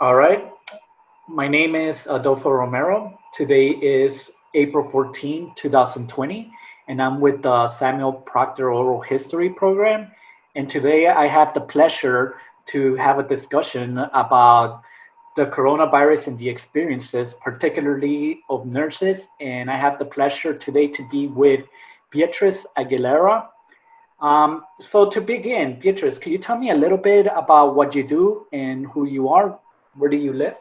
All right. My name is Adolpho Romero. Today is April 14, 2020, and I'm with the Samuel Proctor Oral History Program. And today I have the pleasure to have a discussion about the coronavirus and the experiences, particularly of nurses. And I have the pleasure today to be with Beatrice Aguilera. So to begin, Beatrice, can you tell me a little bit about what you do and who you are? Where do you live?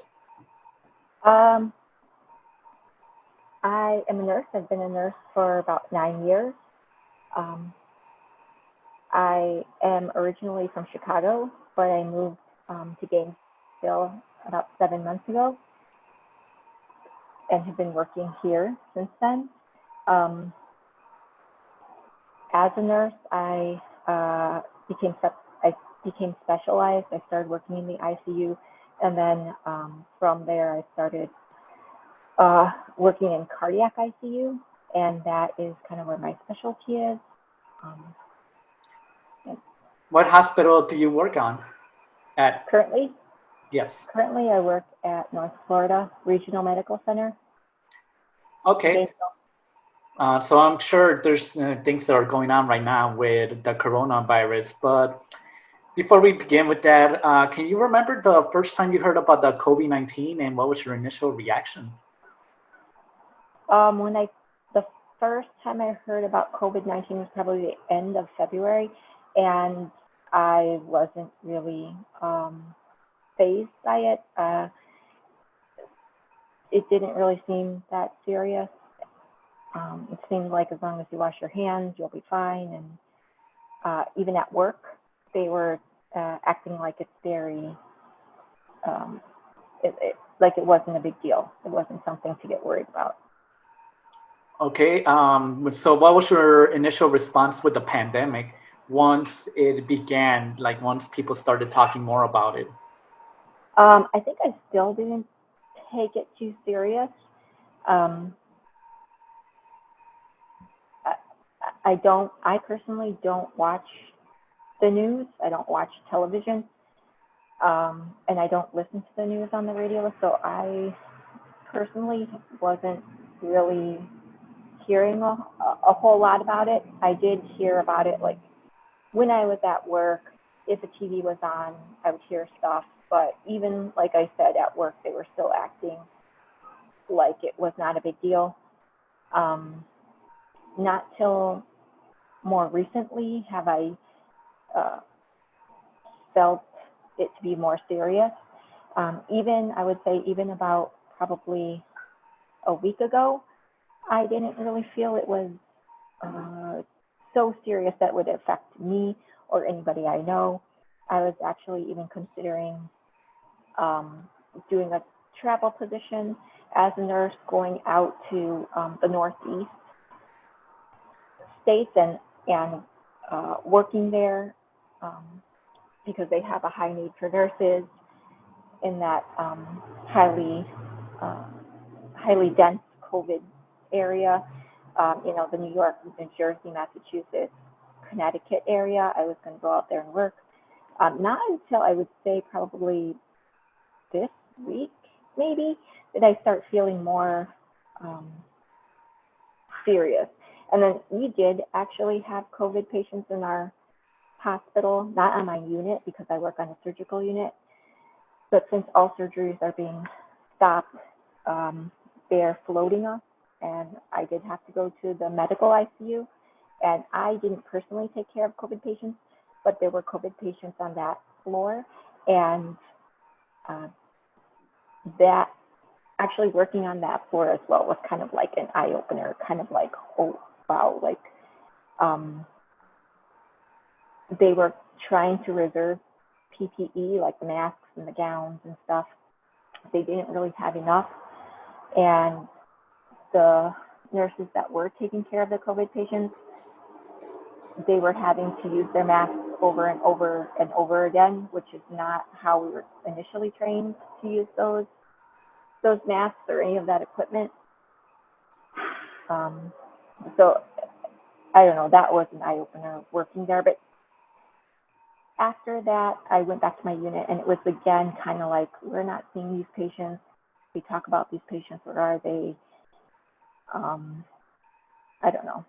Um, I am a nurse. I've been a nurse for about 9 years. Um, I am originally from Chicago, but I moved to Gainesville about 7 months ago and have been working here since then. Um, as a nurse, I became specialized. I started working in the ICU, and then from there, I started working in cardiac ICU, and that is kind of where my specialty is. Um, What hospital do you work on at? currently, Yes. currently I work at North Florida Regional Medical Center in Okay. Gainesville. So I'm sure there's things that are going on right now with the coronavirus. But before we begin with that, can you remember the first time you heard about the COVID-19 and what was your initial reaction? When the first time I heard about COVID-19 was probably the end of February, and I wasn't really phased by it. It didn't really seem that serious. It seemed like as long as you wash your hands, you'll be fine. And even at work, they were acting like it's very, um, like it wasn't a big deal. It wasn't something to get worried about. Okay. So what was your initial response with the pandemic once it began, like once people started talking more about it? I think I still didn't take it too serious. Um, I, I personally don't watch the news. I don't watch television, and I don't listen to the news on the radio. So I personally wasn't really hearing a whole lot about it. I did hear about it like when I was at work. If the TV was on, I would hear stuff. But even like I said, at work, they were still acting like it was not a big deal. Um, Not till more recently have I uh, felt it to be more serious. Even I would say even about probably a week ago, I didn't really feel it was uh, so serious that it would affect me or anybody I know. I was actually even considering um, doing a travel position as a nurse going out to the Northeast states and working there um, because they have a high need for nurses in that uh, highly dense COVID area. The New York, New Jersey, Massachusetts, Connecticut area. I was going to go out there and work. Not until I would say probably this week, maybe, did I start feeling more um, serious. And then we did actually have COVID patients in our hospital, not on my unit because I work on a surgical unit. But since all surgeries are being stopped, they're floating us. And I did have to go to the medical ICU. And I didn't personally take care of COVID patients, but there were COVID patients on that floor. And uh, that actually working on that floor as well was kind of like an eye opener, kind of like, oh, wow, like um, they were trying to reserve PPE, like the masks and the gowns and stuff. They didn't really have enough. And the nurses that were taking care of the COVID patients, they were having to use their masks over and over and over again, which is not how we were initially trained to use those masks or any of that equipment. Um, so I don't know, that was an eye opener working there. But after that, I went back to my unit, and it was again kind of like, we're not seeing these patients. We talk about these patients. Where are they? I don't know.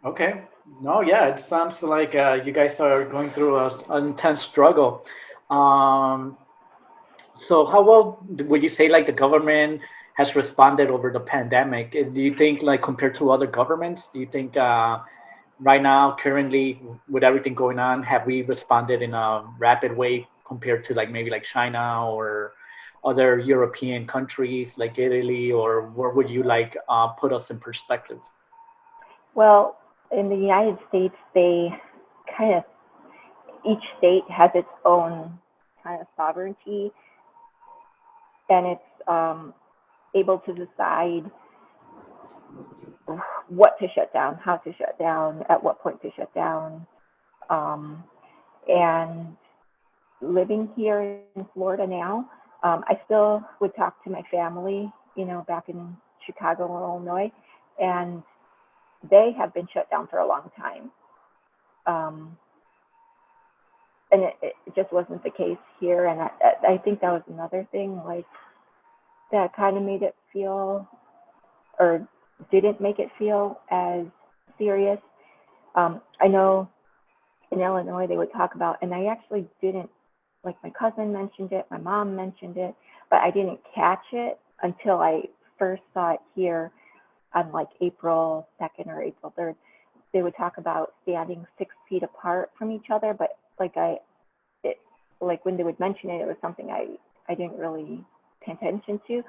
Okay. No, yeah, it sounds like you guys are going through an intense struggle. Um, so how well would you say like the government has responded over the pandemic? Do you think like compared to other governments, do you think right now, currently, with everything going on, have we responded in a rapid way compared to like maybe like China or other European countries like Italy, or where would you like put us in perspective? Well, in the United States, they kind of, each state has its own kind of sovereignty, and it's able to decide what to shut down, how to shut down, at what point to shut down. Um, and living here in Florida now, I still would talk to my family, back in Chicago or Illinois, and they have been shut down for a long time. Um, and it just wasn't the case here. And I think that was another thing, like, that kind of made it feel, or didn't make it feel as serious. I know in Illinois they would talk about, and I actually didn't, like, my cousin mentioned it, my mom mentioned it, but I didn't catch it until I first saw it here on like April 2nd or April 3rd. They would talk about standing 6 feet apart from each other, but it, like when they would mention it, it was something I didn't really pay attention to.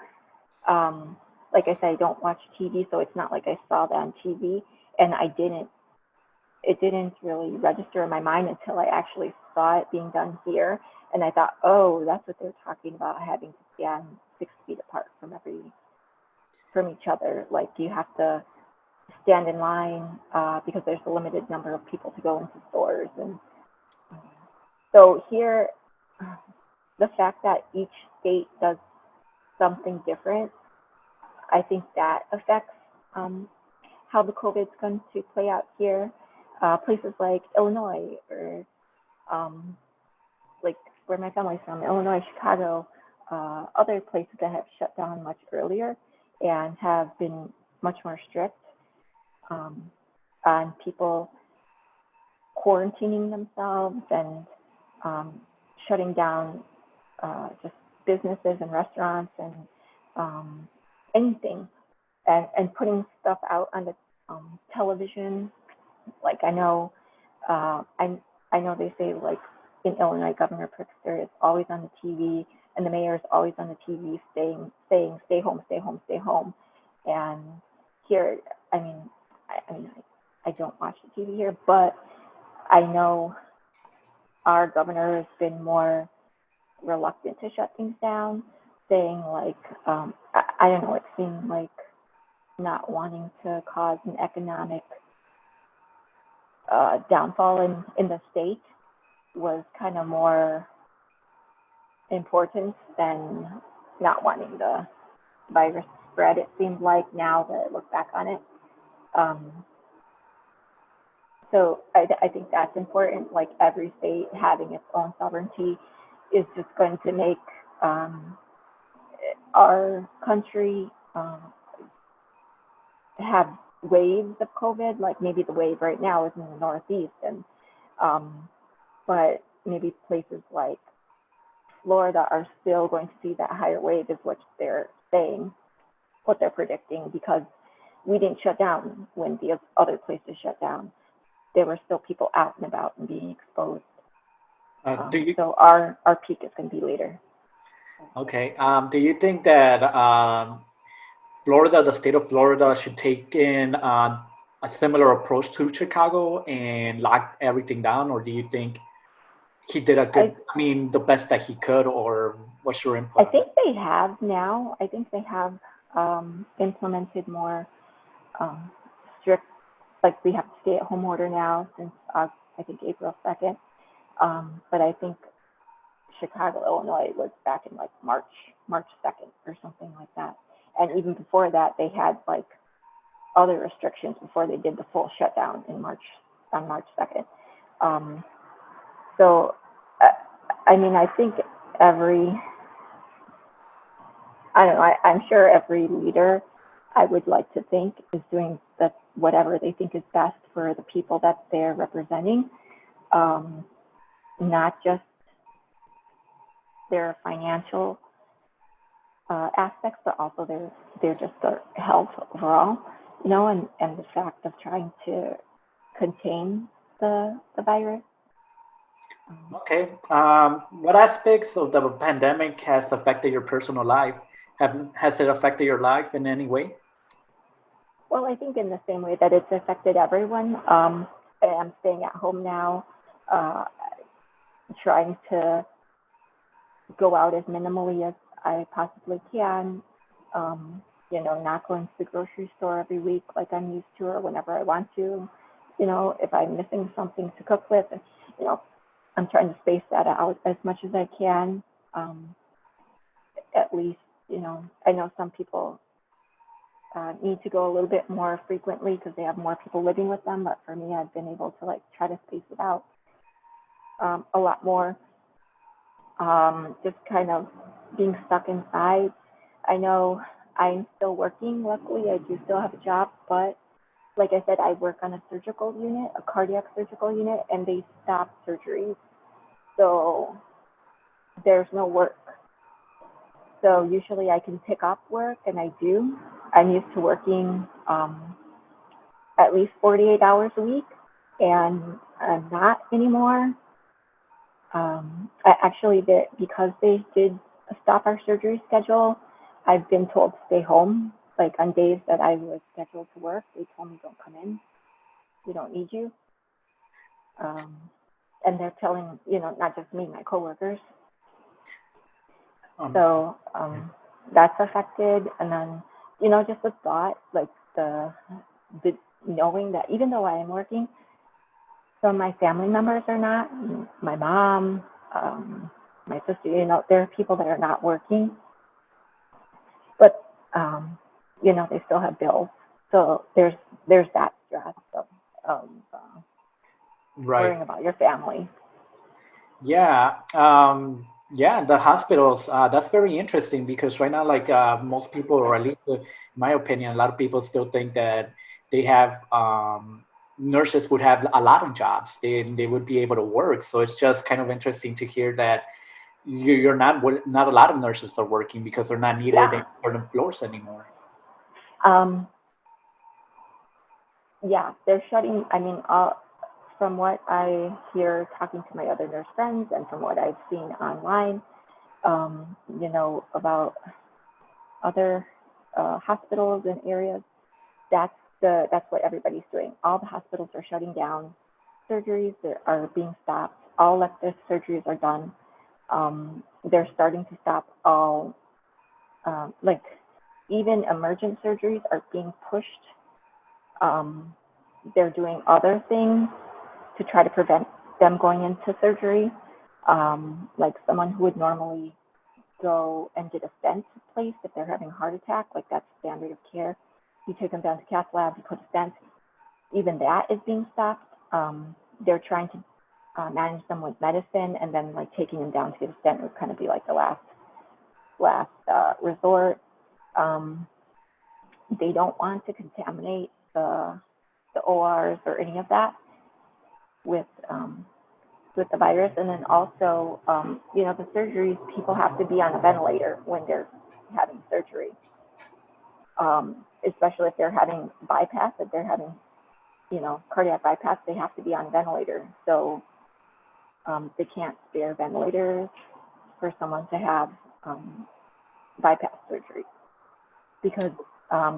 Like I said, I don't watch TV, so it's not like I saw that on TV, and it didn't really register in my mind until I actually saw it being done here. And I thought, oh, that's what they're talking about, having to stand 6 feet apart from each other. Like, you have to stand in line because there's a limited number of people to go into stores. And so here, the fact that each state does something different, I think that affects how the COVID's going to play out here. Places like Illinois, or like where my family's from, Illinois, Chicago, other places that have shut down much earlier and have been much more strict on people quarantining themselves and shutting down just businesses and restaurants and anything, and putting stuff out on the television. Like, I know, I know they say, like, in Illinois, Governor Proctor is always on the TV, and the mayor is always on the TV saying, stay home, stay home, stay home. And here, I don't watch the TV here, but I know our governor has been more reluctant to shut things down, saying, like, I don't know, it seemed like not wanting to cause an economic downfall in the state was kind of more important than not wanting the virus spread, it seemed like, now that I look back on it. So I think that's important. Like, every state having its own sovereignty is just going to make our country have waves of COVID. Like, maybe the wave right now is in the Northeast, and but maybe places like Florida are still going to see that higher wave, is what they're saying, what they're predicting, because we didn't shut down when the other places shut down. There were still people out and about and being exposed. So our peak is going to be later. Okay. Do you think that Florida, the state of Florida, should take in a similar approach to Chicago and lock everything down, or do you think he did a good, the best that he could, or what's your input? I think they have now. I think they have implemented more strict, like, we have to stay at home order now since I think April 2nd. But I think Chicago, Illinois was back in like March 2nd or something like that. And even before that, they had like other restrictions before they did the full shutdown on March 2nd. So, I mean, I think every, I don't know, I'm sure every leader, I would like to think, is doing whatever they think is best for the people that they're representing, not just their financial aspects, but also their just their health overall, and the fact of trying to contain the virus. Okay. What aspects of the pandemic has affected your personal life? Has it affected your life in any way? Well, I think in the same way that it's affected everyone. I'm staying at home now, uh, trying to go out as minimally as I possibly can. Not going to the grocery store every week like I'm used to or whenever I want to. If I'm missing something to cook with, you know, I'm trying to space that out as much as I can. At least, I know some people need to go a little bit more frequently because they have more people living with them. But for me, I've been able to try to space it out a lot more. Just kind of being stuck inside. I know I'm still working. Luckily, I do still have a job, but like I said, I work on a surgical unit, a cardiac surgical unit, and they stop surgeries. So there's no work. So usually I can pick up work, and I do. I'm used to working at least 48 hours a week, and I'm not anymore. Actually, because they did stop our surgery schedule, I've been told to stay home. Like on days that I was scheduled to work, they told me don't come in. We don't need you. And they're telling, not just me, my coworkers. Um, So that's affected. And then, just the thought, like the knowing that even though I am working, some of my family members are not. My mom, my sister, there are people that are not working, but they still have bills. So there's that stress of right. worrying about your family. Yeah. Yeah. The hospitals. That's very interesting because right now, like most people, or at least in my opinion, a lot of people still think that they have nurses would have a lot of jobs. They would be able to work. So it's just kind of interesting to hear that you're not a lot of nurses are working because they're not needed in Yeah. certain floors anymore. Um, yeah, they're shutting. I mean, from what I hear talking to my other nurse friends and from what I've seen online, about other hospitals and areas, that's what everybody's doing. All the hospitals are shutting down. Surgeries are being stopped. All elective surgeries are done. They're starting to stop all, like even emergent surgeries are being pushed. Um, they're doing other things to try to prevent them going into surgery. Like someone who would normally go and get a stent placed if they're having a heart attack, like that's standard of care. You take them down to cath lab, you put a stent. Even that is being stopped. They're trying to manage them with medicine, and then like taking them down to get a stent would kind of be like the last resort. Um, they don't want to contaminate the ORs or any of that with the virus. And then also, the surgeries, people have to be on a ventilator when they're having surgery, especially if they're having bypass, if they're having, cardiac bypass, they have to be on a ventilator. So they can't spare ventilators for someone to have bypass surgery because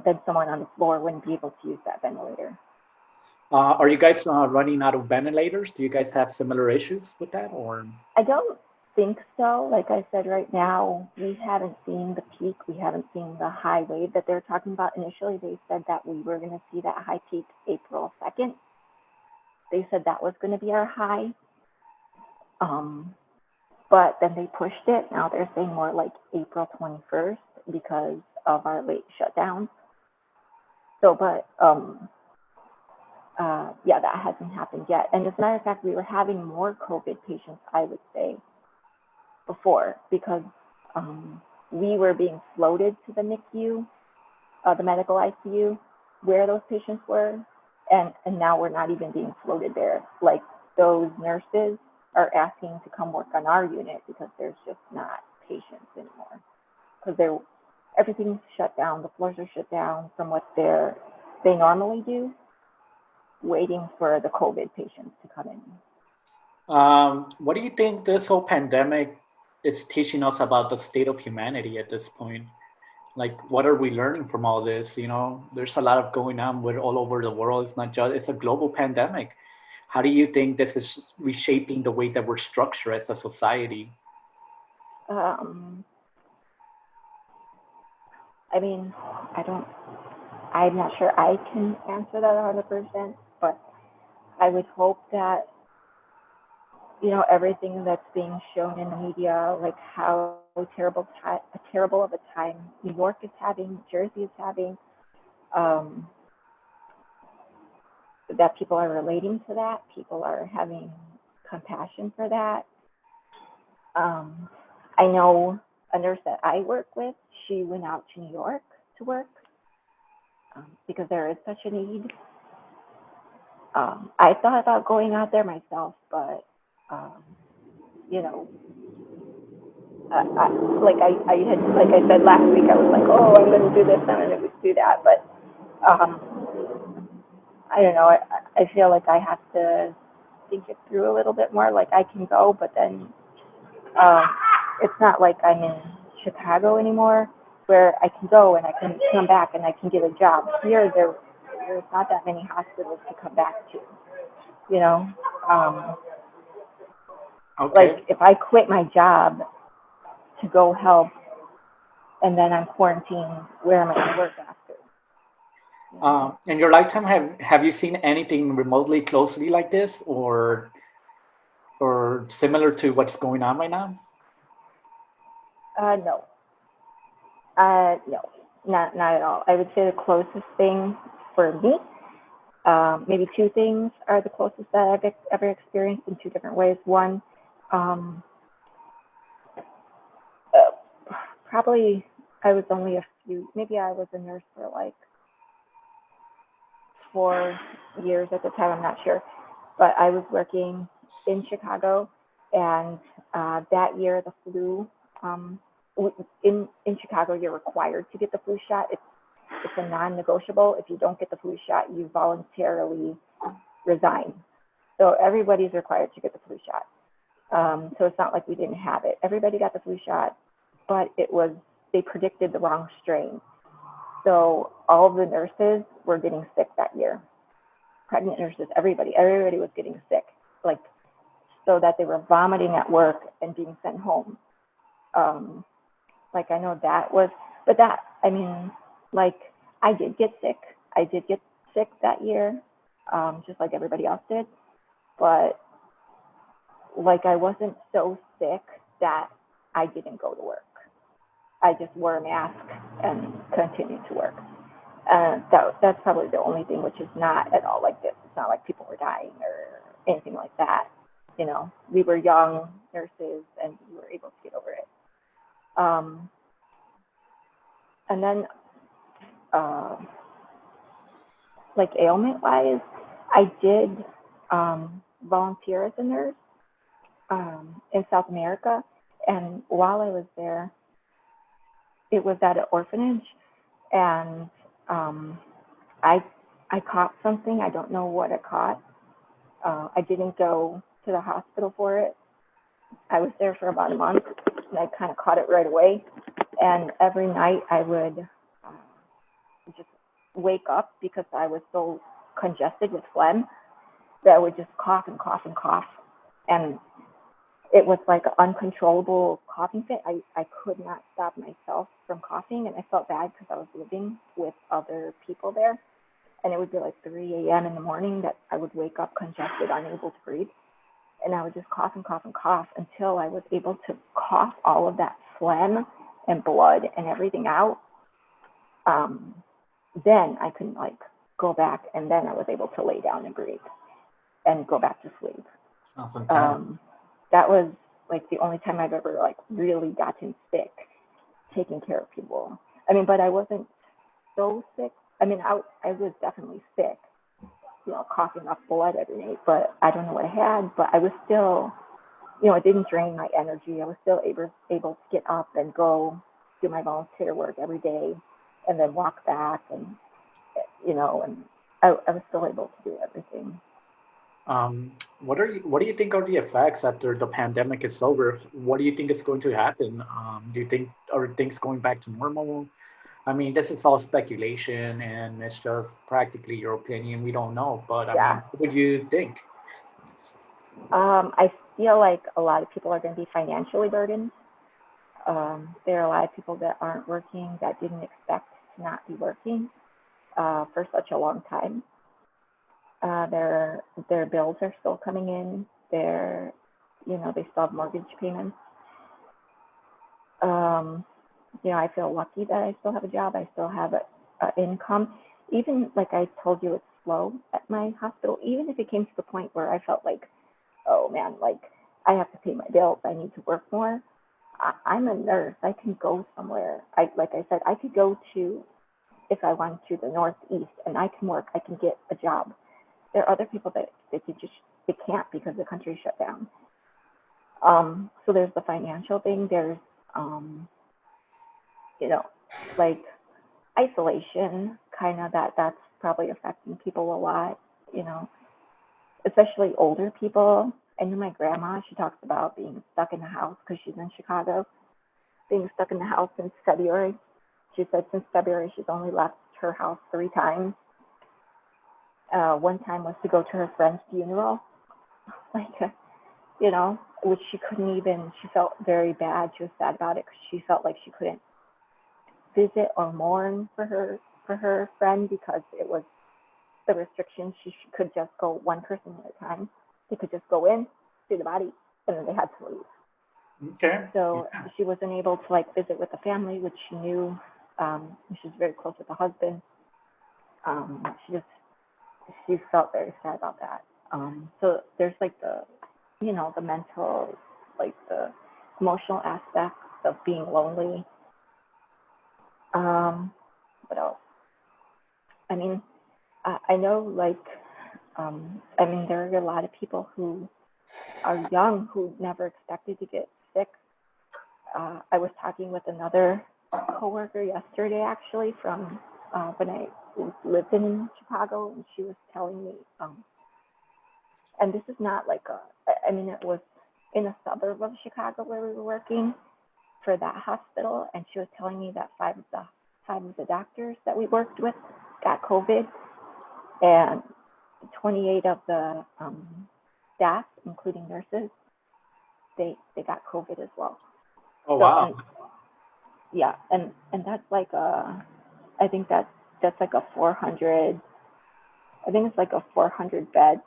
then someone on the floor wouldn't be able to use that ventilator. Are you guys running out of ventilators? Do you guys have similar issues with that, or? I don't think so. Like I said, right now, we haven't seen the peak. We haven't seen the high wave that they're talking about. Initially, they said that we were going to see that high peak April 2nd. They said that was going to be our high. But then they pushed it. Now they're saying more like April 21st because of our late shutdown. So, but Yeah, that hasn't happened yet. And as a matter of fact, we were having more COVID patients, I would say, before, because we were being floated to the NICU, the medical ICU, where those patients were, and now we're not even being floated there. Like, those nurses are asking to come work on our unit because there's just not patients anymore. Because everything's shut down, the floors are shut down from what they normally do, waiting for the COVID patients to come in. What do you think this whole pandemic is teaching us about the state of humanity at this point? Like, what are we learning from all this? You know, there's a lot of going on with all over the world. It's not just, it's a global pandemic. How do you think this is reshaping the way that we're structured as a society? Um, I mean, I'm not sure I can answer that 100%, but I would hope that, everything that's being shown in the media, like how terrible of a time New York is having, Jersey is having, um, that people are relating to that, people are having compassion for that. Um, I know a nurse that I work with, she went out to New York to work because there is such a need. I thought about going out there myself, but um, you know, like I said last week, I was like, oh, I'm going to do this, I'm going to do that, but I don't know. I feel like I have to think it through a little bit more. Like, I can go, but then um, it's not like I'm in Chicago anymore, where I can go and I can come back and I can get a job. Here, there's not that many hospitals to come back to. You know, um, like, Okay. if I quit my job to go help, and then I'm quarantined, where am I going to work after? You know? In your lifetime, have you seen anything remotely closely like this, or similar to what's going on right now? No, no, not at all. I would say the closest thing for me, maybe two things are the closest that I've ever experienced in two different ways. One, um, probably I was only maybe I was a nurse for like 4 years at the time, I'm not sure. But I was working in Chicago, and that year the flu, um, in Chicago, you're required to get the flu shot. It's a non-negotiable. If you don't get the flu shot, you voluntarily resign. So everybody's required to get the flu shot. So it's not like we didn't have it. Everybody got the flu shot, but they predicted the wrong strain. So all of the nurses were getting sick that year. Pregnant nurses, everybody was getting sick, like, so that they were vomiting at work and being sent home. Um, like, I know that was, but that, I mean, like, I did get sick. I did get sick that year, just like everybody else did. But, like, I wasn't so sick that I didn't go to work. I just wore a mask and continued to work. That's probably the only thing, which is not at all like this. It's not like people were dying or anything like that. We were young nurses and we were able to get over it. And then, like, ailment-wise, I did volunteer as a nurse in South America. And while I was there, it was at an orphanage, and I caught something. I don't know what I caught. I didn't go to the hospital for it. I was there for about a month, and I kind of caught it right away. And every night I would just wake up because I was so congested with phlegm that I would just cough and cough and cough. And it was like an uncontrollable coughing fit. I could not stop myself from coughing, and I felt bad because I was living with other people there. And it would be like 3 a.m. in the morning that I would wake up congested, unable to breathe. And I would just cough and cough and cough until I was able to cough all of that phlegm and blood and everything out. Then I can, like, go back, and then I was able to lay down and breathe and go back to sleep. Sounds intense. That was like the only time I've ever like really gotten sick taking care of people. I mean, but I wasn't so sick. I mean, I was definitely sick, coughing up blood every night, but I don't know what I had, but I was still, it didn't drain my energy. I was still able to get up and go do my volunteer work every day and then walk back and I was still able to do everything. What do you think are the effects after the pandemic is over? What do you think is going to happen? Do you think are things going back to normal? I mean, this is all speculation and it's just practically your opinion. We don't know, but I Yeah. mean, what would you think? I feel like a lot of people are going to be financially burdened. There are a lot of people that aren't working that didn't expect to not be working for such a long time. Their bills are still coming in. They still have mortgage payments. I feel lucky that I still have a job. I still have an income. Even like I told you, it's slow at my hospital. Even if it came to the point where I felt like, oh man, like I have to pay my bills. I need to work more. I'm a nurse. I can go somewhere. Like I said, I could go to, if I want to, the Northeast, and I can work. I can get a job. There are other people that they can't because the country shut down. So there's the financial thing. There's like isolation, kind of that's probably affecting people a lot. Especially older people. I know my grandma. She talks about being stuck in the house because she's in Chicago. Being stuck in the house since February. She said since February she's only left her house 3 times. One time was to go to her friend's funeral, which she couldn't even, she felt very bad. She was sad about it because she felt like she couldn't visit or mourn for her friend because it was the restrictions. She could just go one person at a time. They could just go in, see the body, and then they had to leave. Okay. So she wasn't able to visit with the family, which she knew. She was very close with the husband. She felt very sad about that. So there's the mental, the emotional aspects of being lonely. What else? I mean, I know there are a lot of people who are young who never expected to get sick. I was talking with another coworker yesterday, actually, from when I lived in Chicago, and she was telling me, and this is not it was in a suburb of Chicago where we were working for that hospital, and she was telling me that five of the doctors that we worked with got COVID, and 28 of the staff, including nurses, they got COVID as well. Oh, wow. And that's I think that's like a 400. I think it's like a 400 bed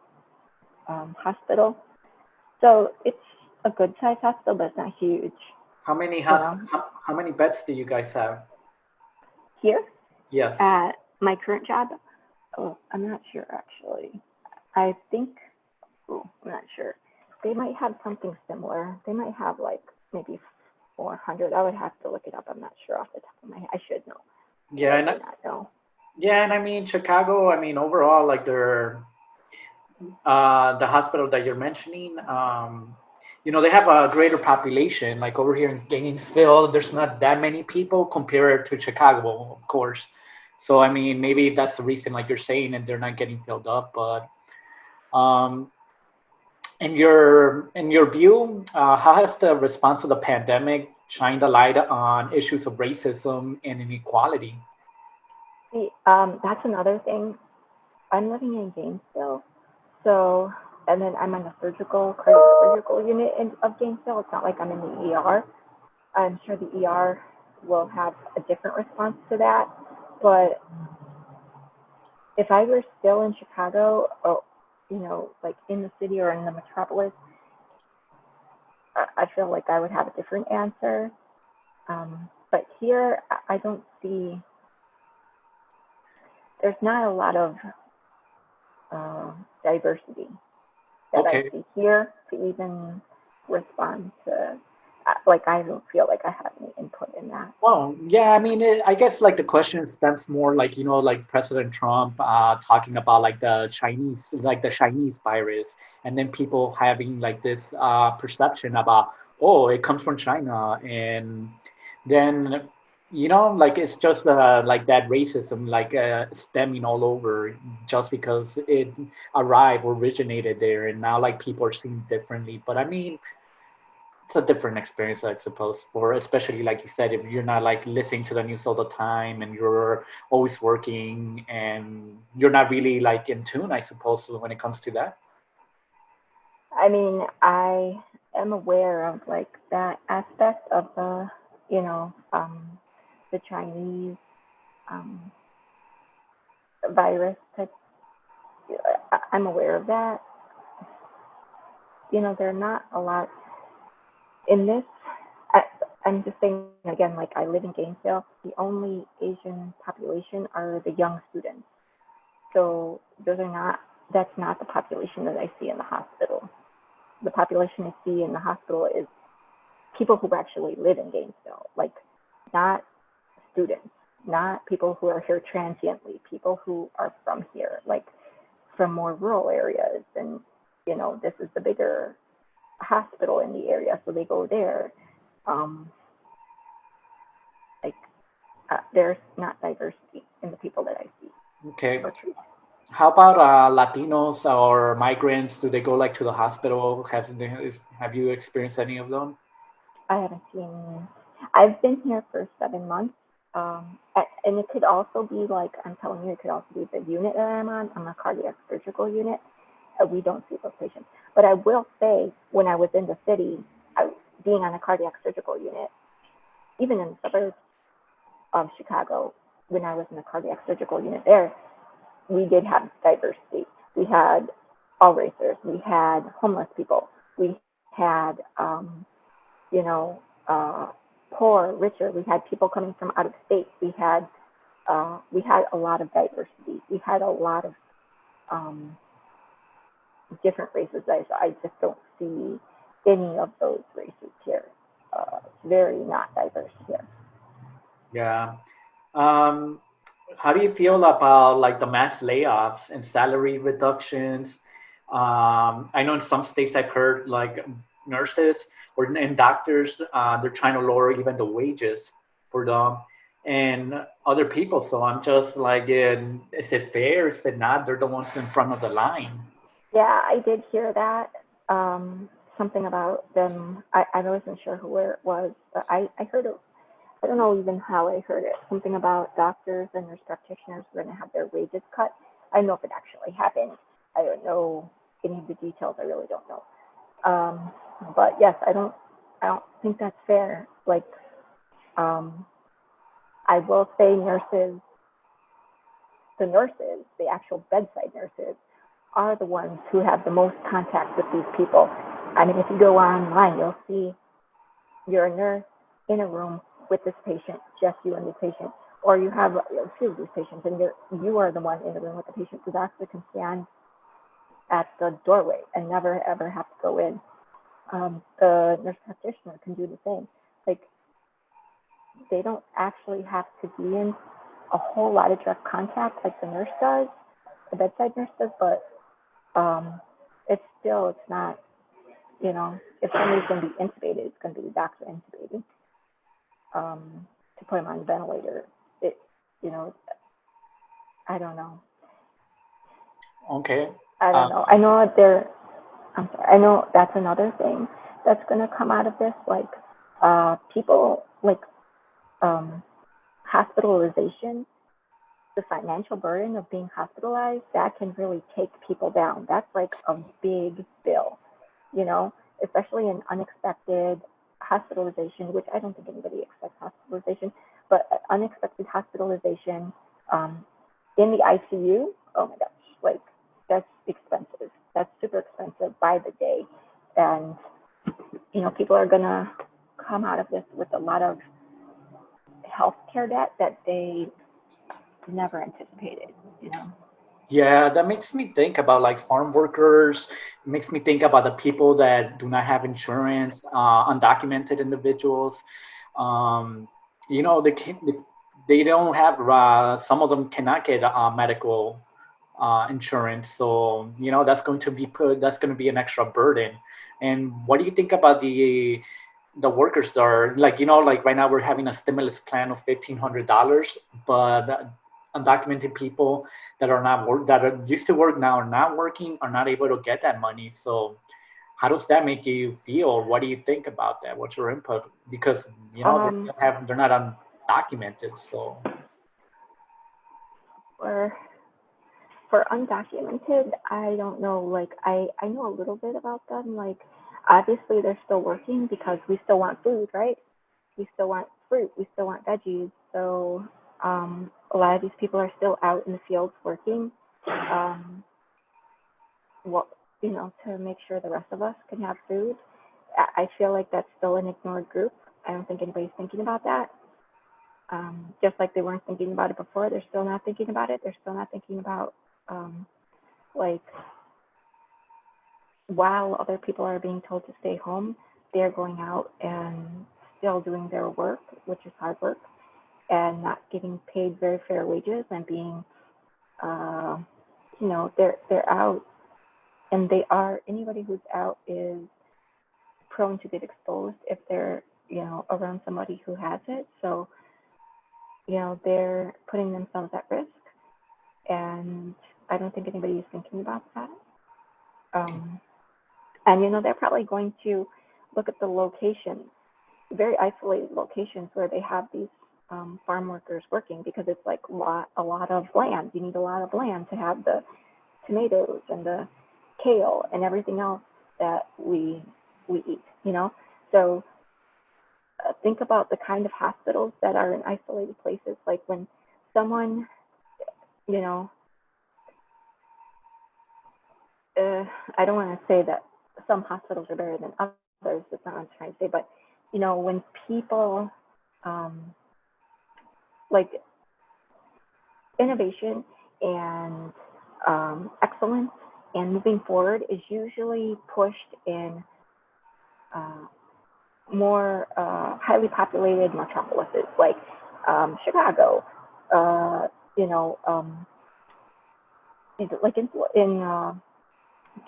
hospital. So it's a good sized hospital, but it's not huge. How many beds do you guys have? Here? Yes. At my current job? Oh, I'm not sure actually. I think, I'm not sure. They might have something similar. They might have maybe 400. I would have to look it up. I'm not sure off the top of my head. I should know. Yeah, I do not know. Yeah, and I mean Chicago. I mean overall, the hospital that you're mentioning. They have a greater population. Like over here in Gainesville, there's not that many people compared to Chicago, of course. So I mean, maybe that's the reason, like you're saying, and they're not getting filled up. But um, in your view, how has the response to the pandemic shined a light on issues of racism and inequality? See, that's another thing. I'm living in Gainesville, so and then I'm in the cardiac surgical unit of Gainesville. It's not like I'm in the ER. I'm sure the ER will have a different response to that. But if I were still in Chicago, or in the city or in the metropolis, I feel like I would have a different answer. But here, I don't see. there's not a lot of diversity that I Okay. see here to even respond to. Like I don't feel like I have any input in that. Well, yeah, I mean, I guess like the question stems more like, like President Trump talking about like the Chinese virus, and then people having like this perception about, oh, it comes from China. And then, like it's just like that racism, like stemming all over just because it arrived, originated there. And now like people are seeing differently. But I mean, it's a different experience, I suppose, for especially like you said, if you're not like listening to the news all the time and you're always working and you're not really like in tune, I suppose, when it comes to that. I mean, I am aware of like that aspect of you know, the Chinese um, virus type. I'm aware of that. There are not a lot in this. I, I'm just saying again, like I live in Gainesville. The only Asian population are the young students. So those are not. That's not the population that I see in the hospital. The population I see in the hospital is people who actually live in Gainesville, like not students, not people who are here transiently, people who are from here, like from more rural areas. And, this is the bigger hospital in the area, so they go there. Um, like, there's not diversity in the people that I see Okay. or treat. How about Latinos or migrants? Do they go like to the hospital? Have you experienced any of them? I haven't seen. I've been here for 7 months, and it could also be like I'm telling you, it could also be the unit that I'm on. I'm a cardiac surgical unit. We don't see those patients, but I will say, when I was in the city, being on a cardiac surgical unit, even in the suburbs of Chicago, when I was in the cardiac surgical unit there, we did have diversity. We had all races. We had homeless people. We had, you know, uh, poor, richer. We had people coming from out of state. We had a lot of diversity. We had a lot of um, different races. I just don't see any of those races here. It's very not diverse here. Yeah. Um, how do you feel about like the mass layoffs and salary reductions? I know in some states I've heard like nurses and doctors, they're trying to lower even the wages for them and other people. So I'm just like, is it fair? Is it not? They're the ones in front of the line. Yeah, I did hear that. Something about them. I wasn't sure where it was, but I heard it. I don't know even how I heard it. Something about doctors and nurse practitioners were going to have their wages cut. I don't know if it actually happened. I don't know any of the details. I really don't know. Um, but yes, I don't think that's fair. Like, um, I will say, the actual bedside nurses, are the ones who have the most contact with these people. I mean, if you go online, you'll see you're a nurse in a room with this patient, just you and this patient, or you have a few of these patients, and you are the one in the room with the patient. The doctor can stand at the doorway and never ever have to go in. The nurse practitioner can do the same. Like, they don't actually have to be in a whole lot of direct contact like the nurse does, the bedside nurse does, but it's not, if somebody's going to be intubated, it's going to be the doctor intubating, to put him on the ventilator. It, you know, I don't know. Okay. I don't know. I know that I'm sorry. I know that's another thing that's going to come out of this. Like, people, like, um, hospitalization, the financial burden of being hospitalized, that can really take people down. That's like a big bill, you know, especially an unexpected hospitalization, which I don't think anybody expects hospitalization, but unexpected hospitalization, um, in the ICU. Oh my gosh, like, that's expensive. That's super expensive by the day. And, people are going to come out of this with a lot of healthcare debt that they never anticipated, you know. Yeah, that makes me think about like farm workers. It makes me think about the people that do not have insurance, undocumented individuals. Um, they they don't have. Some of them cannot get medical insurance, so that's going to be put. That's going to be an extra burden. And what do you think about the workers that are like like right now we're having a stimulus plan of $1,500, but undocumented people that are not work that are used to work now are not working, are not able to get that money. So how does that make you feel? What do you think about that? What's your input? Because Um, they're not undocumented. So for for undocumented, I don't know. Like I know a little bit about them. Like obviously they're still working because we still want food, right? We still want fruit. We still want veggies. So a lot of these people are still out in the fields working. Um, what to make sure the rest of us can have food. I feel like that's still an ignored group. I don't think anybody's thinking about that. Just like they weren't thinking about it before, they're still not thinking about it. They're still not thinking about um, like while other people are being told to stay home, they're going out and still doing their work, which is hard work, and not getting paid very fair wages and being, uh, they're out, and they are anybody who's out is prone to get exposed if they're around somebody who has it. So they're putting themselves at risk, and I don't think anybody is thinking about that. Um, and they're probably going to look at the locations, very isolated locations where they have these farm workers working, because it's like a lot of land. You need a lot of land to have the tomatoes and the kale and everything else that we eat. So think about the kind of hospitals that are in isolated places. Like when someone, you know, I don't want to say that some hospitals are better than others. That's not what I'm trying to say. But when people like innovation and excellence and moving forward is usually pushed in uh, more highly populated metropolises like Chicago, uh, you know, um, like in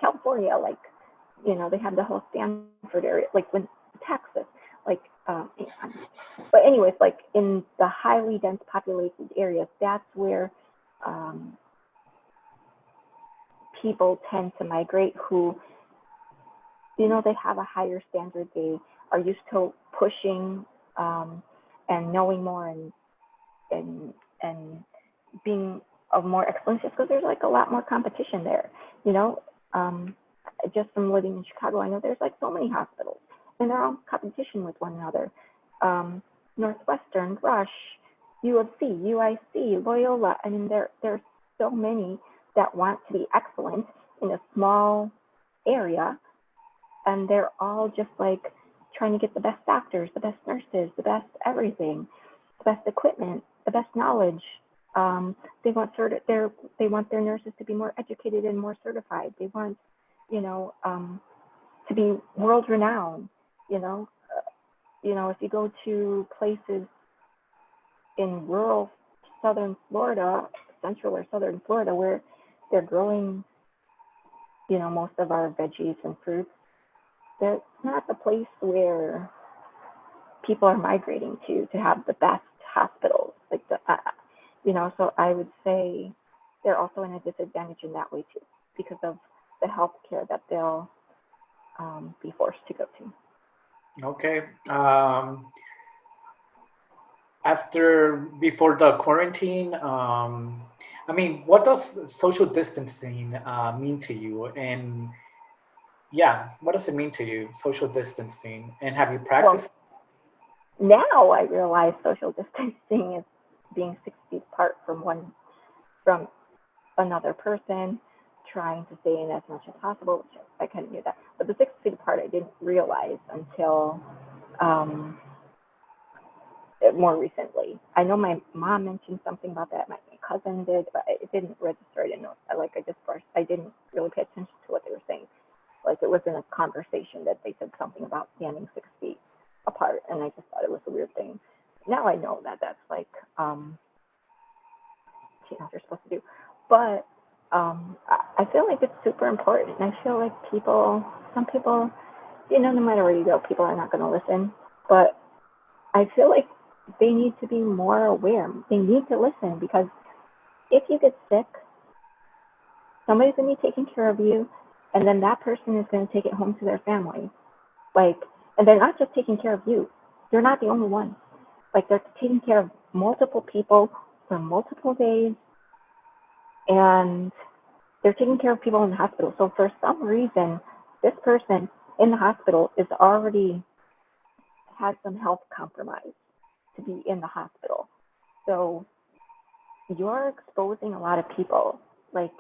California, like they have the whole Stanford area, like when Texas, like but anyways, like in the highly dense populated areas, that's where um, people tend to migrate who they have a higher standard. They are used to pushing and knowing more and and being of more excellence, just because there's like a lot more competition there. Um, just from living in Chicago, I know there's like so many hospitals, and they're all in competition with one another. Northwestern, Rush, U of C, UIC, Loyola. I mean, there's so many that want to be excellent in a small area, and they're all just like trying to get the best doctors, the best nurses, the best everything, the best equipment, the best knowledge. They want they want their nurses to be more educated and more certified. They want, to be world renowned. If you go to places in rural southern Florida, central or southern Florida, where they're growing, most of our veggies and fruits, that's not the place where people are migrating to have the best hospitals. Like so I would say they're also in a disadvantage in that way too, because of the health care that they'll be forced to go to. okay. Before the quarantine, I mean, what does social distancing mean to you? And yeah, what does it mean to you, social distancing? And have you Well, practiced? now I realize social distancing is being 6 feet apart from another person, trying to stay in as much as possible, which I kind of knew that. But the 6 feet apart, I didn't realize until more recently. I know my mom mentioned something about that. My cousin did, but it didn't register. I didn't know. I didn't really pay attention to what they were saying. Like it was in a conversation that they said something about standing 6 feet apart, and I just thought it was a weird thing. Now I know that that's like you're supposed to do, but I feel like it's super important. And I feel like some people, no matter where you go, people are not going to listen. But I feel like they need to be more aware. They need to listen because if you get sick, somebody's going to be taking care of you, and then that person is going to take it home to their family. Like, and they're not just taking care of you. You're not the only one. Like, they're taking care of multiple people for multiple days, and they're taking care of people in the hospital. So for some reason, this person in the hospital is already has some health compromise to be in the hospital. So you're exposing a lot of people. Like,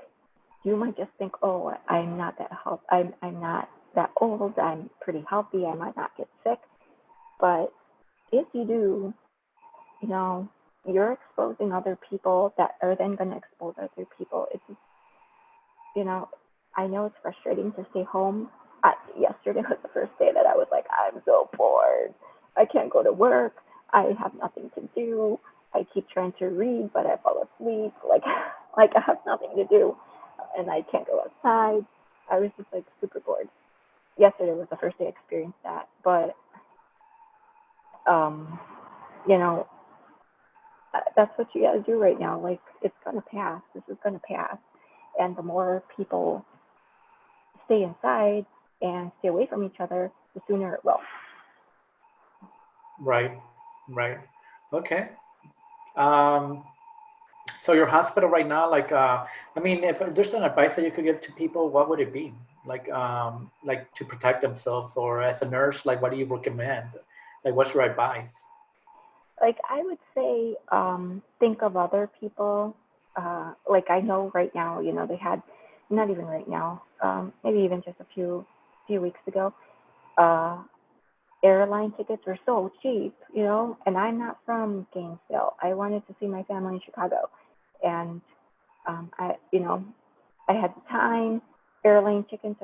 you might just think, oh, I'm not that I'm not that old, I'm pretty healthy, I might not get sick. But if you do, you're exposing other people that are then going to expose other people. It's just, I know it's frustrating to stay home. Yesterday was the first day that I was like, I'm so bored. I can't go to work. I have nothing to do. I keep trying to read, but I fall asleep. Like I have nothing to do, and I can't go outside. I was just like super bored. Yesterday was the first day I experienced that, but that's what you got to do right now. Like, it's gonna pass. This is gonna pass, and the more people stay inside and stay away from each other, the sooner it will. Right, right. Okay. Um, so your hospital right now, like, I mean, if there's an advice that you could give to people, what would it be? Like to protect themselves, or as a nurse, like, what do you recommend? Like, what's your advice? Like, I would say, think of other people. Like, I know right now, they had, not even right now, maybe even just a few weeks ago, uh, airline tickets were so cheap, and I'm not from Gainesville. I wanted to see my family in Chicago, and I had the time. Airline tickets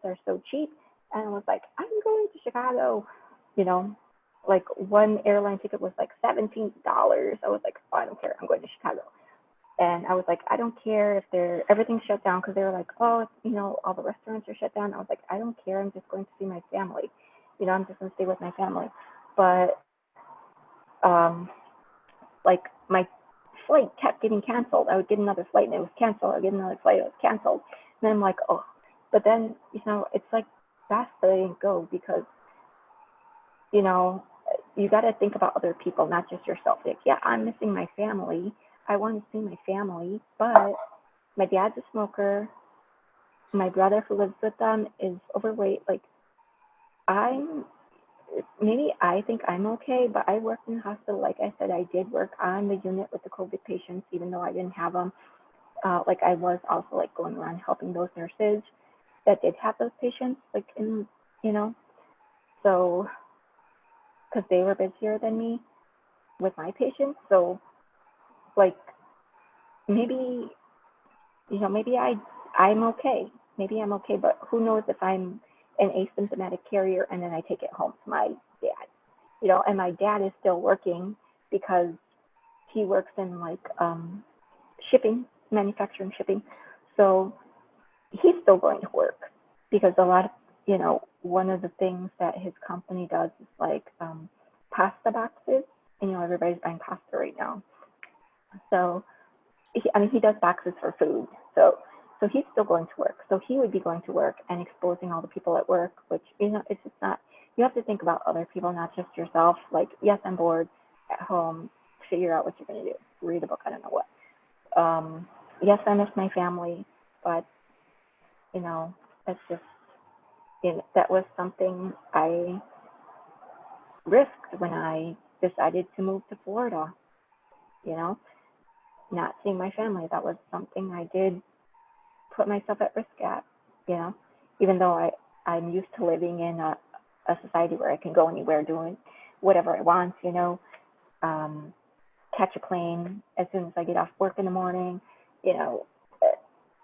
are so cheap, and I was like, I'm going to Chicago. You know, like one airline ticket was like $17. I was like, oh, I don't care. I'm going to Chicago. And I was like, I don't care if everything's shut down, because they were like, oh, all the restaurants are shut down. I was like, I don't care. I'm just going to see my family. I'm just going to stay with my family. But um, like my flight kept getting canceled. I would get another flight and it was canceled. I would get another flight, it was canceled. And then I'm like, oh. But then, it's like best that I didn't go, because, you got to think about other people, not just yourself. Like, yeah, I'm missing my family. I want to see my family, but my dad's a smoker. My brother who lives with them is overweight. Like, I'm I think I'm okay, but I worked in the hospital. Like I said, I did work on the unit with the COVID patients, even though I didn't have them. Like, I was also like going around helping those nurses that did have those patients, like, so, because they were busier than me with my patients. So, like, maybe, maybe I'm okay. Maybe I'm okay, but who knows if I'm an asymptomatic carrier and then I take it home to my dad. And my dad is still working because he works in like shipping, manufacturing shipping. So he's still going to work, because a lot of, one of the things that his company does is like pasta boxes, and everybody's buying pasta right now. So he does boxes for food. So he's still going to work. So he would be going to work and exposing all the people at work, which, it's just not, you have to think about other people, not just yourself. Like, yes, I'm bored at home, figure out what you're going to do, read a book, I don't know what. Yes, I miss my family, but, that's just, that was something I risked when I decided to move to Florida, not seeing my family. That was something I did put myself at risk at, even though I'm used to living in a society where I can go anywhere doing whatever I want, catch a plane as soon as I get off work in the morning. You know,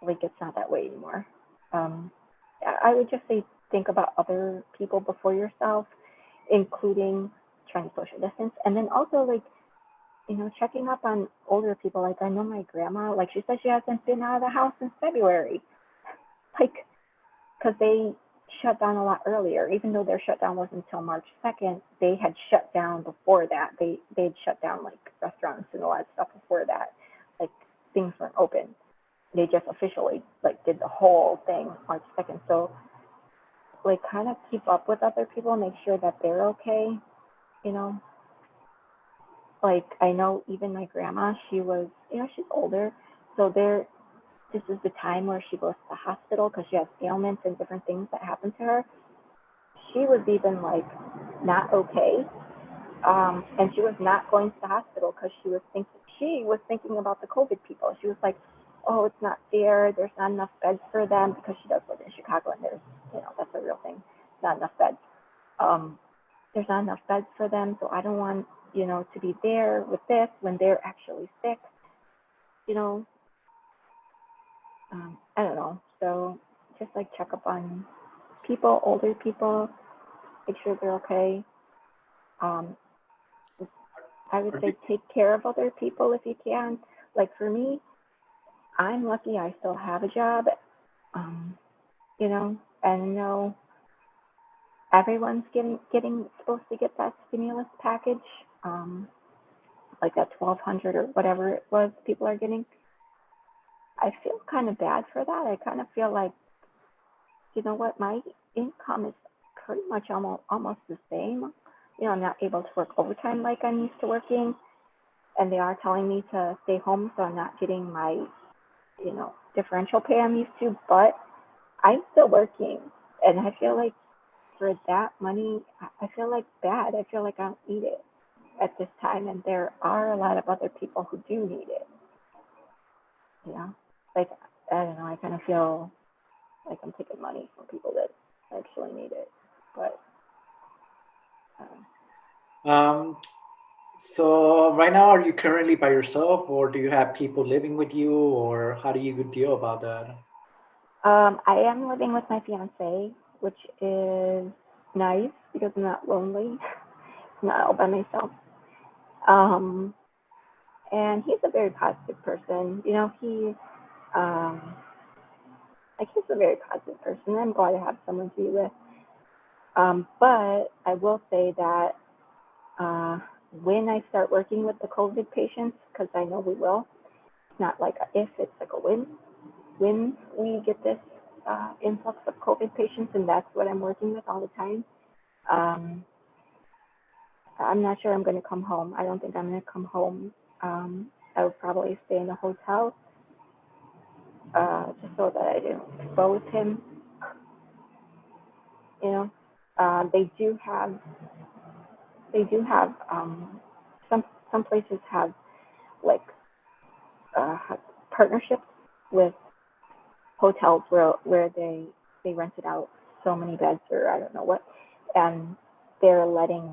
like it's not that way anymore. I would just say think about other people before yourself, including trying to social distance, and then also like, you know, checking up on older people. Like I know my grandma, like she said she hasn't been out of the house since February, like because they shut down a lot earlier. Even though their shutdown wasn't until March 2nd, they had shut down before that. They'd shut down like restaurants and a lot of stuff before that. Like things weren't open. They just officially like did the whole thing March 2nd. So like kind of keep up with other people, make sure that they're okay, you know. Like I know even my grandma, she was, you know, she's older, so this is the time where she goes to the hospital because she has ailments and different things that happen to her. She was even like not okay, and she was not going to the hospital because she was thinking about the COVID people. She was like, oh, it's not fair. There's not enough beds for them, because she does live in Chicago and there's, you know, that's a real thing. Not enough beds. There's not enough beds for them, so I don't want, you know, to be there with this when they're actually sick, you know. I don't know. So just like check up on people, older people, make sure they're okay. I would say take care of other people if you can. Like for me, I'm lucky I still have a job, you know, and know everyone's getting supposed to get that stimulus package, like that 1,200 or whatever it was people are getting. I feel kind of bad for that. I kind of feel like, you know what, my income is pretty much almost the same. You know, I'm not able to work overtime like I'm used to working, and they are telling me to stay home, so I'm not getting my, you know, differential pay I'm used to, but I'm still working, and I feel like for that money, I feel like bad. I feel like I don't need it at this time, and there are a lot of other people who do need it. You know, like I don't know. I kind of feel like I'm taking money from people that actually need it, but. Um, so right now, are you currently by yourself, or do you have people living with you, or how do you deal about that? I am living with my fiance, which is nice because I'm not lonely. I'm not all by myself. Um, and he's a very positive person. You know, um, he's a very positive person. I'm glad to have someone to be with. But I will say that uh, when I start working with the COVID patients, because I know we will, it's not like a if, it's like a when we get this influx of COVID patients, and that's what I'm working with all the time. Um, I'm not sure I'm going to come home. I don't think I'm going to come home. I would probably stay in a hotel, just so that I didn't expose him. You know, they do have some places have like have partnerships with hotels where they rented out so many beds or I don't know what, and they're letting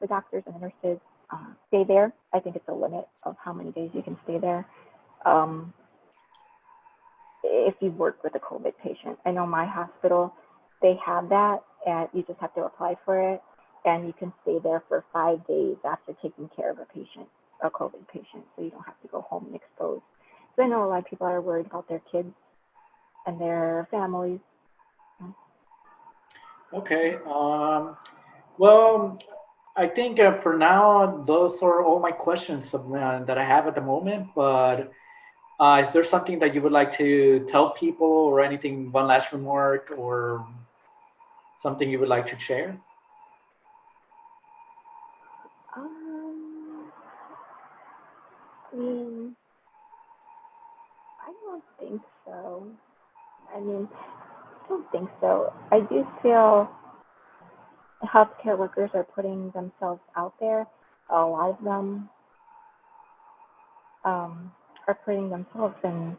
the doctors and the nurses stay there. I think it's a limit of how many days you can stay there. Um, if you work with a COVID patient, I know my hospital, they have that, and you just have to apply for it, and you can stay there for 5 days after taking care of a COVID patient, so you don't have to go home and expose. So I know a lot of people are worried about their kids and their families. Okay. Well, I think for now, those are all my questions that I have at the moment. But is there something that you would like to tell people, or anything, one last remark, or something you would like to share? Um, I mean, I don't think so. I mean, I don't think so. I do feel healthcare workers are putting themselves out there. A lot of them are putting themselves in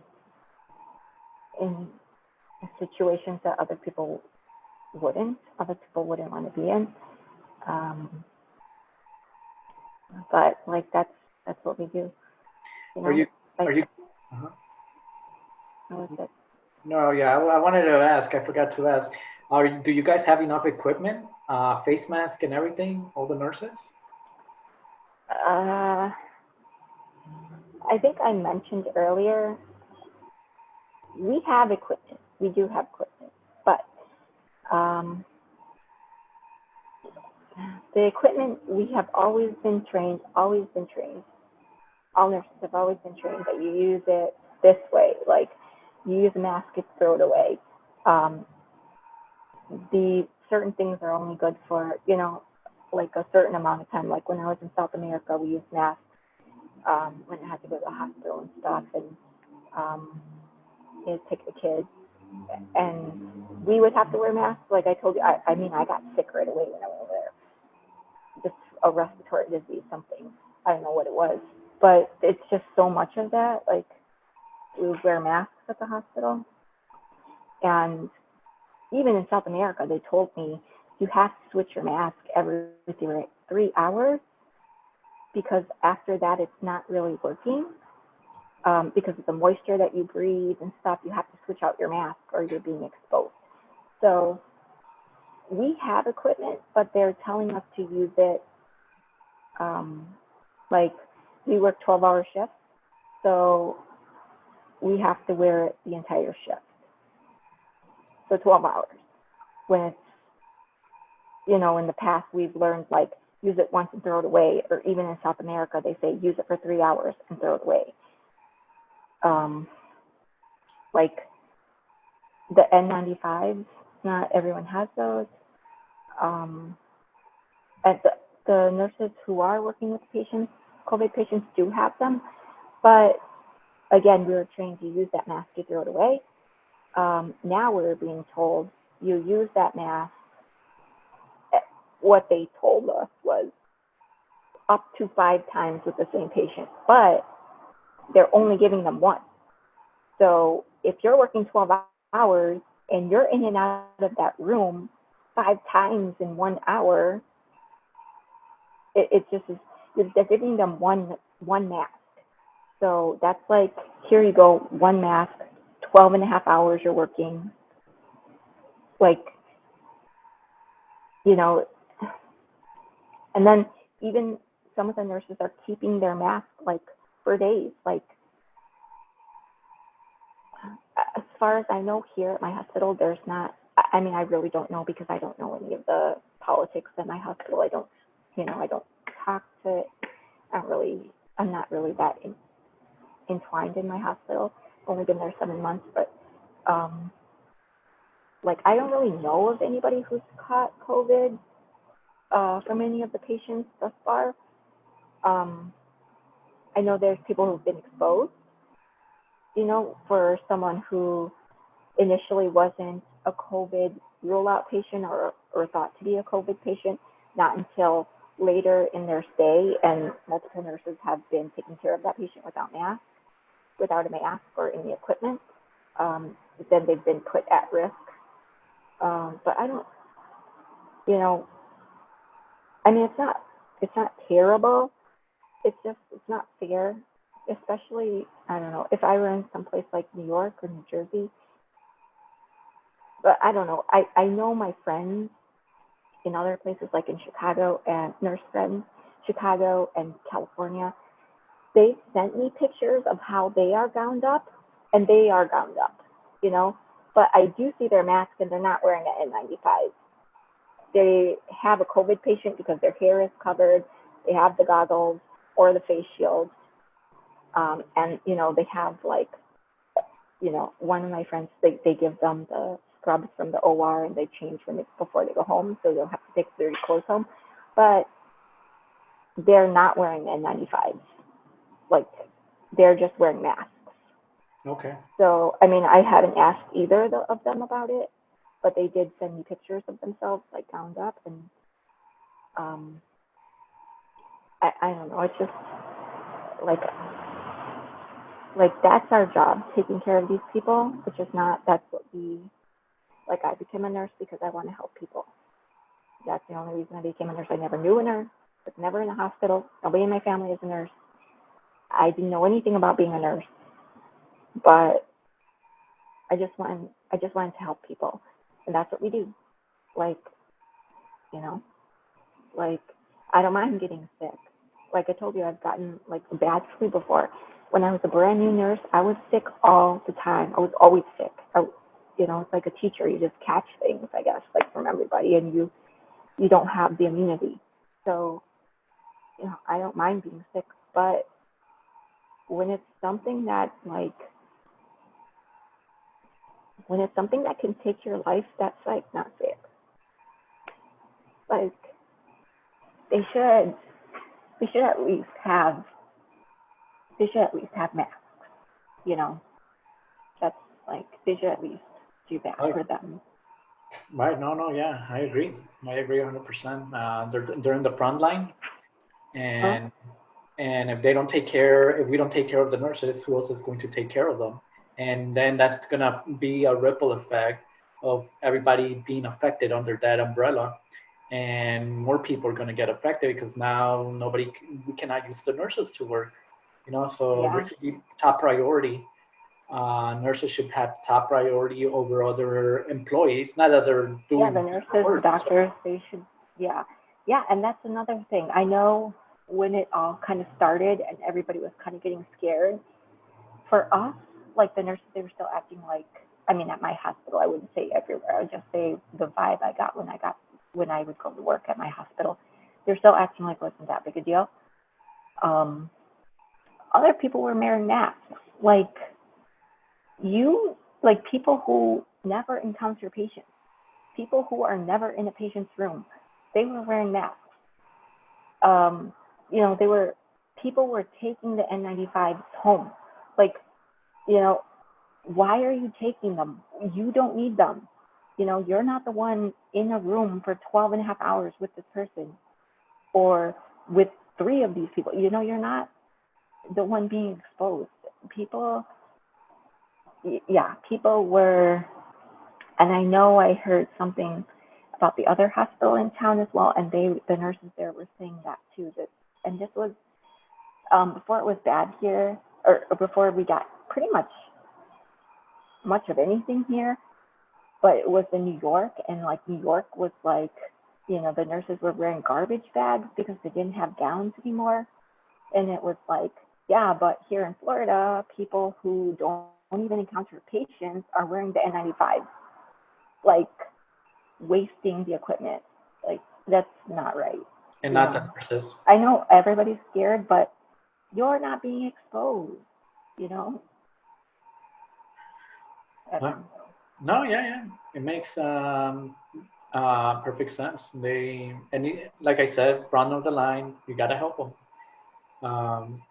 situations that other people wouldn't want to be in. Um, but like that's what we do, you Are know. you Like are you? Uh-huh. that was it. No, yeah, I wanted to ask. I forgot to ask. Do you guys have enough equipment, face mask and everything? All the nurses? Uh, I think I mentioned earlier, we have equipment. We do have equipment, but um, the equipment we have always been trained. Always been trained. All nurses have always been trained that you use it this way. Like you use a mask, you throw it away. Um, the certain things are only good for, like a certain amount of time. Like when I was in South America, we used masks when I had to go to the hospital and stuff, and um, take the kids, and we would have to wear masks. Like I told you, I mean, I got sick right away when I went over there. Just a respiratory disease, something. I don't know what it was, but it's just so much of that. Like we would wear masks at the hospital, and even in South America, they told me you have to switch your mask every 3 hours because after that, it's not really working. Because of the moisture that you breathe and stuff, you have to switch out your mask or you're being exposed. So we have equipment, but they're telling us to use it. Um, like we work 12-hour shifts, so we have to wear it the entire shift. So 12 hours. When it's, in the past, we've learned like use it once and throw it away, or even in South America, they say use it for 3 hours and throw it away. Like the N95s, not everyone has those. And the nurses who are working with patients, COVID patients, do have them. But again, we were trained to use that mask to throw it away. Now we're being told you use that mask. What they told us was up to 5 times with the same patient, but they're only giving them one. So if you're working 12 hours and you're in and out of that room 5 times in 1 hour, it just is, they're giving them one mask. So that's like, here you go, one mask, 12 and a half hours you're working. Like, and then even some of the nurses are keeping their mask like for days. Like, as far as I know, here at my hospital, there's not, I mean, I really don't know because I don't know any of the politics at my hospital. I don't, I don't talk to it. I'm not really that entwined in my hospital. I've only been there 7 months, but like I don't really know of anybody who's caught COVID from any of the patients thus far. I know there's people who've been exposed, for someone who initially wasn't a COVID rule-out patient or thought to be a COVID patient, not until later in their stay, and multiple nurses have been taking care of that patient without a mask or any equipment. Then they've been put at risk. But I don't, I mean, it's not terrible. It's not fair, especially, I don't know, if I were in some place like New York or New Jersey. But I don't know. I know my friends in other places like in Chicago, and nurse friends, Chicago and California, they sent me pictures of how they are gowned up, and they are gowned up, but I do see their mask and they're not wearing an N95. They have a COVID patient because their hair is covered. They have the goggles or the face shield. And, they have like, one of my friends, they give them the scrubs from the OR and they change before they go home. So they'll have to take their clothes home. But they're not wearing N95s. Like, they're just wearing masks. Okay. So, I mean, I haven't asked either of them about it, but they did send me pictures of themselves, like, gowned up. And I don't know. It's just, like, that's our job, taking care of these people, which is not, that's what I became a nurse because I want to help people. That's the only reason I became a nurse. I never knew a nurse. was never in a hospital. Nobody in my family is a nurse. I didn't know anything about being a nurse, but I just wanted to help people, and that's what we do. Like, you know, like I don't mind getting sick. Like I told you, I've gotten like a bad flu before. When I was a brand new nurse, I was sick all the time. I was always sick. It's like a teacher. You just catch things, I guess, like from everybody, and you don't have the immunity. So, I don't mind being sick, but when it's something that can take your life, that's like not fair. Like they should they should at least have masks, you know. That's like they should at least do that Right. for them. Right. No. Yeah, I agree. I agree 100%. They're in the front line, Huh? and if they don't take care, if we don't take care of the nurses, who else is going to take care of them? And then that's gonna be a ripple effect of everybody being affected under that umbrella, and more people are gonna get affected because now we cannot use the nurses to work. So there Yeah. should be top priority. Nurses should have top priority over other employees. Not that they're Yeah, the doing nurses, the work. doctors, they should, yeah. Yeah, and that's another thing. I know when it all kind of started and everybody was kind of getting scared, for us, like the nurses, they were still acting like, I mean, at my hospital, I wouldn't say everywhere. I would just say the vibe I got when I would go to work at my hospital. They're still acting like it wasn't that big a deal. Um, Other people were wearing masks. Like like people who never encounter patients, people who are never in a patient's room, they were wearing masks. Um, they were people were taking the N95s home. Like, you know, why are you taking them? You don't need them. You're not the one in a room for 12 and a half hours with this person or with three of these people. You're not the one being exposed. People, yeah, people were, and I know I heard something about the other hospital in town as well, and the nurses there were saying that too. And this was before it was bad here, or before we got pretty much of anything here. But it was in New York, and like New York was like, the nurses were wearing garbage bags because they didn't have gowns anymore, and it was like, yeah, but here in Florida, people who don't even encounter patients are wearing the N95s, like wasting the equipment. Like that's not right. And You not the know, nurses. I know everybody's scared, but you're not being exposed. You know, I don't No, know. no, yeah. It makes perfect sense. Like I said, front of the line, you gotta help them. Um,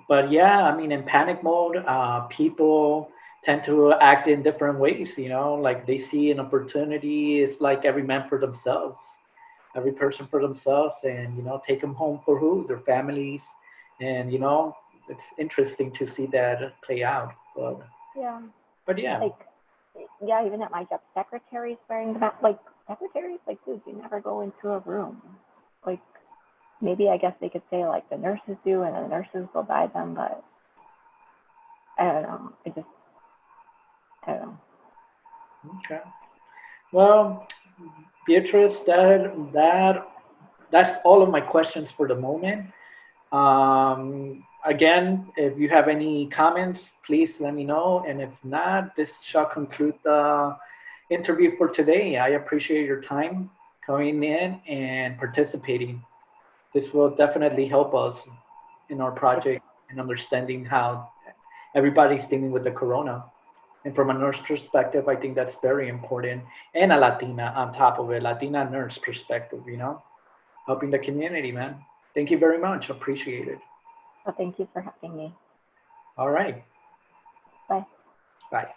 but yeah, I mean, in panic mode, people tend to act in different ways. Like they see an opportunity. It's like every man for themselves, every person for themselves, and take them home for who? Their families, and it's interesting to see that play out. Yeah, But yeah. like yeah, even at my job, secretaries wearing the mask. Like secretaries, like dude, you never go into a room. Like maybe I guess they could say like the nurses do, and the nurses go by them, but I don't know. I don't know. Okay. Well, Beatrice, that's all of my questions for the moment. Again, if you have any comments, please let me know. And if not, this shall conclude the interview for today. I appreciate your time coming in and participating. This will definitely help us in our project and understanding how everybody's dealing with the corona. And from a nurse perspective, I think that's very important. And a Latina on top of it, Latina nurse perspective, helping the community, man. Thank you very much. Appreciate it. Well, thank you for having me. All right. Bye. Bye.